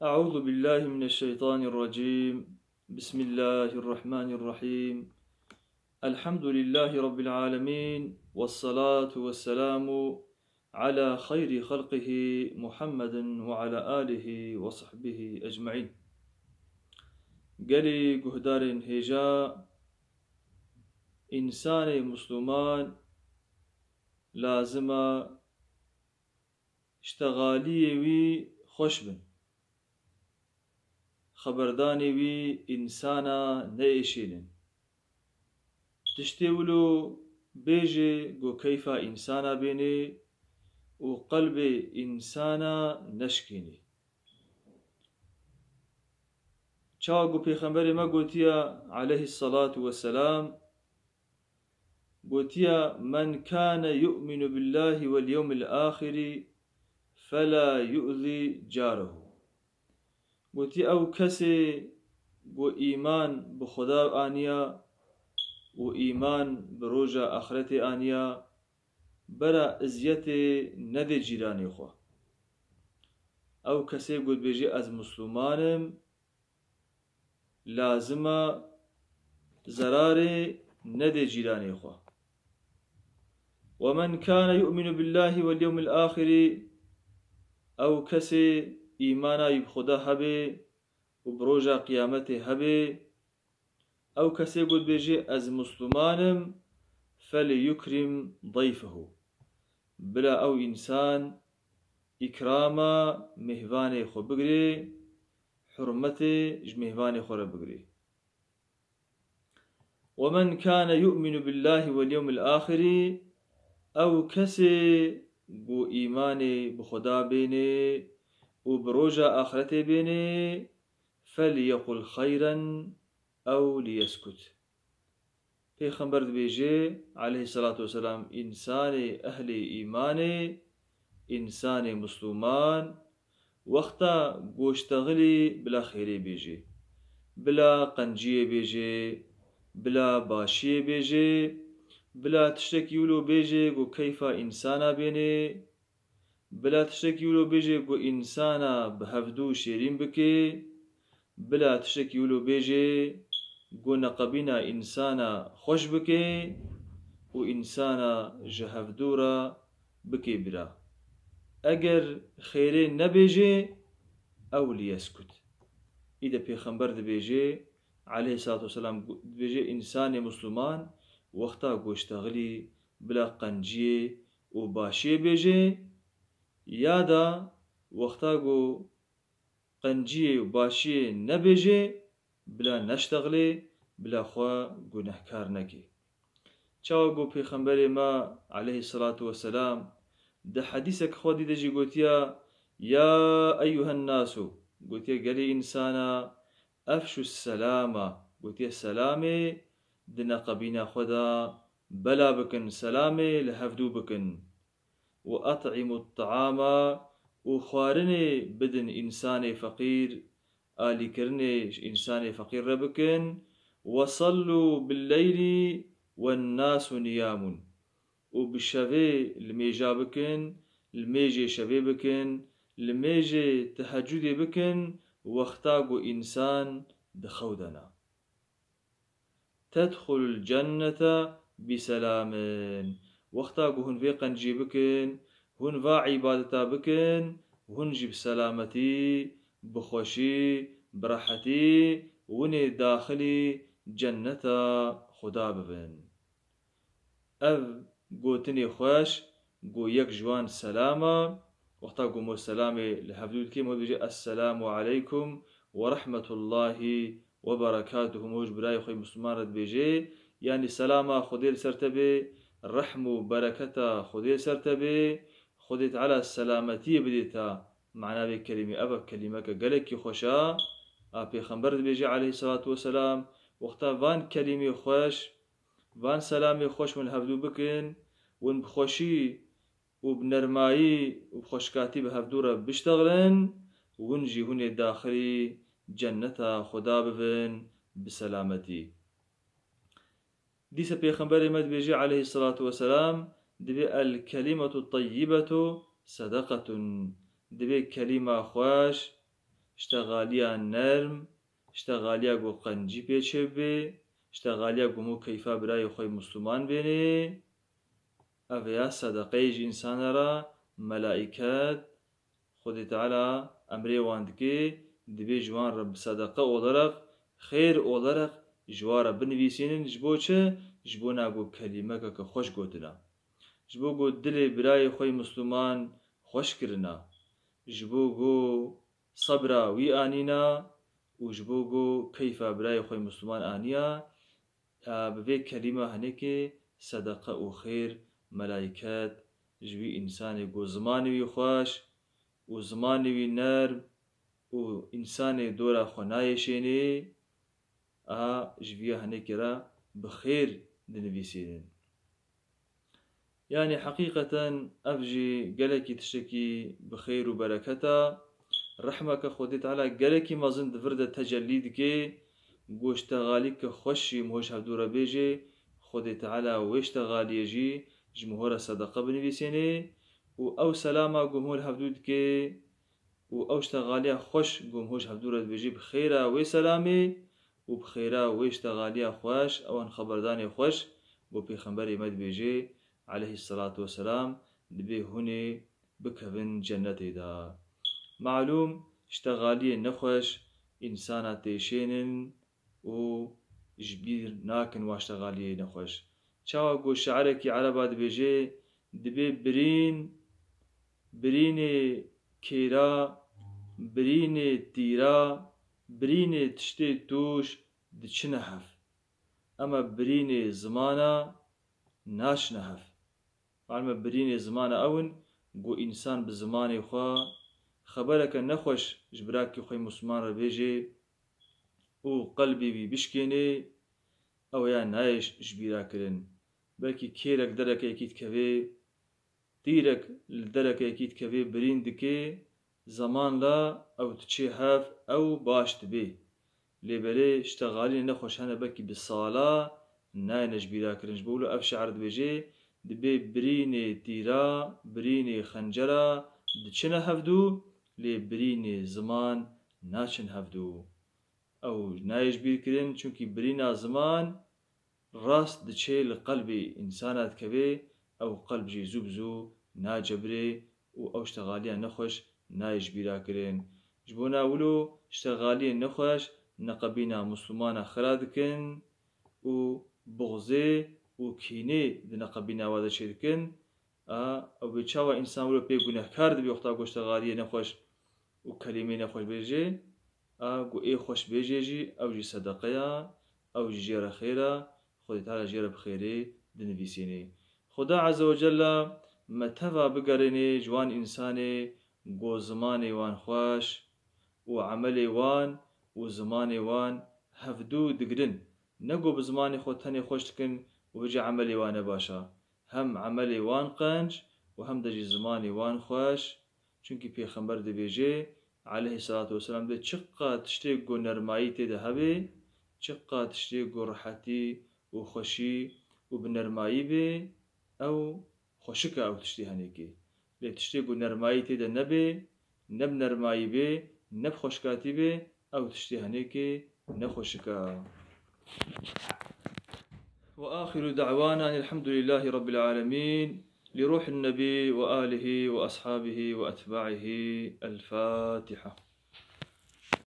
أعوذ بالله من الشيطان الرجيم. بسم الله الرحمن الرحيم. الحمد لله رب العالمين، والصلاة والسلام على خير خلقه محمد وعلى آله وصحبه أجمعين. قالي قهدار هجا إنسان مسلمان لازم اشتغالي وي خوشبن خبرداني وي إنسانا نيشيلن تشتولو بيجي جو كيف إنسانا بيني وقلب إنسانا نشكيني. شاقو بيخمبري ما قوتيا عليه الصلاة والسلام قوتيا من كان يؤمن بالله واليوم الآخر فلا يؤذي جاره. قوتي أو كسي قو إيمان بخدا آنيا وإيمان بروجا آخرتي آنيا برا ازيتي ندي جيراني خوا. او كسي قد بيجي از مسلمانم لازمه زراري ندي جيراني خوا. ومن كان يؤمن بالله واليوم الآخر او كسي إيمانا يبخدا هبي وبروجا قيامته هبي او كسي قد بيجي از مسلمانم فليكرم ضيفه. بلا او إنسان إكراما مهواني خو بقري حرمتي مهواني خو بقري. ومن كان يؤمن بالله واليوم الآخر أو كسي بو إيماني بخدا بيني وبروجا آخرتي بيني فليقل خيرا أو ليسكت. پیغمبر بيجي عليه الصلاة والسلام إنساني أهل إيماني إنسان مسلمان وقتا گوشتغلي بلا خيري بيجي بلا قنجية بيجي بلا باشية بيجي بلا تشتكيولو بيجي قو كيفا إنسانا بيني بلا تشتكيولو بيجي قو إنسانا بهفدو شيرين بكي بلا تشتكيولو بيجي قو نقبنا إنسانا خوش بكي وإنسانا جهفدورا بكي برا. اگر خيري نبيجي او ليسكت. إذا پیغمبر دبيجي عليه الصلاة والسلام دبيجي إنسان مسلمان وقتا گوشتغلي بلا قنجي وباشي بيجي يادا وقتا گو قنجي وباشي نبيجي بلا نشتغلي بلا خوا گنهكار نكي. چاو گو پیغمبر ما عليه الصلاة والسلام ده حديثك خودي دجي قوتيا يا أيها الناس قوتيا قالي إنسانا أفشوا السلامة قوتيا سلامي دنا قبينا خدا بلا بكن سلامي لهفدو بكن وأطعموا الطعام وخوارني بدن إنساني فقير آلي كرني إنساني فقير ربكن وصلوا بالليل والناس نيام وبالشفي الميجا بكن الميجي شفي بكن الميجي تهجدي بكن واختاقوا إنسان دخودنا تدخل الجنة بسلام. واختاقوا هن في قنجي بكن هن في عبادتا بكن هن جي بسلامتي بخوشي براحتي وني داخلي جنة خدا ببن. أف قوتني خوش قو يك جوان سلامة وقتا قومو السلامي لحفدود كي بيجي السلام عليكم ورحمة الله وبركاته موج براي خوي مسلمان رد بيجي يعني سلامة خدير سرتبي رحمو بركتا خدير سرتبي خديت على السلامتية بديتا معنا بكلمة أبا كلمة قالك خوشا أبي خنبر بيجي عليه الصلاة والسلام وقتا فان كلمة خوش وان سلامي خوش من هفدو بكن ون بخوشي وبنرمايي وبخوشكاتي بهفدورة بشتغلن ونجي هون داخلي جنة خدا ببن بسلامتي. ديسا بيخنبري مد بيجي عليه الصلاة والسلام دبي الكلمة الطيبة صدقة. دبي كلمة خوش اشتغاليا نرم اشتغاليا قو قنجي بيچه بي اشتغاليا قو مو كيفا براي خوي مسلمان بيني أفيا صدقيج إنسان را ملائكات خود تعالى أمري واندكي دبي جوان رب صدقة أولرق خير أولرق جوارا بنويسين جبوچه جبونا قو كلمة كخوش قوتنا جبو قو دلي براي خوي مسلمان خوش كرنا جبو قو صبرا وي آنينا وجبو قو كيفا براي خوي مسلمان آنيا ببي كلمة هنكي صدقة وخير ملائكات جوي إنساني قو زماني وي خوش وزماني وي نرم وإنساني دورا خنايشيني جوية هنكي را بخير دنبيسين يعني حقيقة أفجي قلكي تشتكي بخير وبركة رحمك خودت على قلكي مازن دفردة تجليدك واشتغالك خوشي مهوش هفدورة بيجي خودت على واشتغالي يجي جمهورة صدقة بنبيسيني أو سلامة جمهور هفدودك أو اشتغاليا خوش جمهوش هفدورة بيجي بخيرة وسلامي وبخيرة واشتغاليا خوش أو ان خبرداني خوش وبيخنبري مد بيجي عليه الصلاة والسلام دبي هوني بكفن جنتي دا معلوم اشتغالي نخوش إنسانة تيشينن و جبير ناكن واشتغالي نخوش چاوا قو شعركي عربات بيجي دبي بريني كيرا بريني تيرا بريني تشتي توش دچنهف أما بريني زمانا ناش نهف علما بريني زمانا أون قو إنسان بزماني خوا خبرك نخوش جبراكي خوي مسلمان ربيجي و قلبي بي بشكيني أو يا نايش جبيرا كرن بلكي كيرك درك يكيد كبي تيرك لدرك يكيد كبي برين دكي زمان لا أو تشي هاف أو باش تبي لبري اشتغالي نخوش هنا بكي بالصلاة ناي نجبيرا كرن جبولو أف شعر دبيجي دبي بريني تيرا بريني خنجرا دچنا هفدو لي بريني زمان ناچن هفدو أو نايش بير كرن چونكي برينا زمان راست دچي لقلبي إنسانات كبي أو قلب جي زوبزو ناجبري أو اشتغاليا نخوش نايش بيرا كرن جبونا ولو اشتغاليا نخوش نقبينا مسلمان خرادكن و بغزي و كيني دنقبينا وادا شركن أو بيتشاوى إنسان ولو بي گناهكار دبي وقتا قو اشتغاليا نخوش و كلمة نخوش بيجي قو إيه خوش بيجي أو جي صدقيا أو جي جيرا خيرا خود تعالى جيرا بخيري دنبيسيني خدا عز وجل متفا بقرني جوان إنساني قو زماني وان خوش وعملي وان وزماني وان هفدو دقرن نقو بزماني خود تاني خوش تكن وبيجي عملي وان باشا هم عملي وان قنج وهم دجي زماني وان خوش چونكي پیغمبر دي بيجي عليه الصلاة والسلام دي چقا تشتيقو نرمائي تيدا هبي چقا تشتيقو رحتي وخوشي وبنرمائي بي أو خوشكا أو تشتي هنيكي لي تشتيقو نرمائي تيدا نبي نب نرمائي بي نب خوشكاتي بي أو تشتي هنيكي نخوشكا وآخر دعوانا الحمد لله رب العالمين لروح النبي وآله وأصحابه وأتباعه الفاتحة.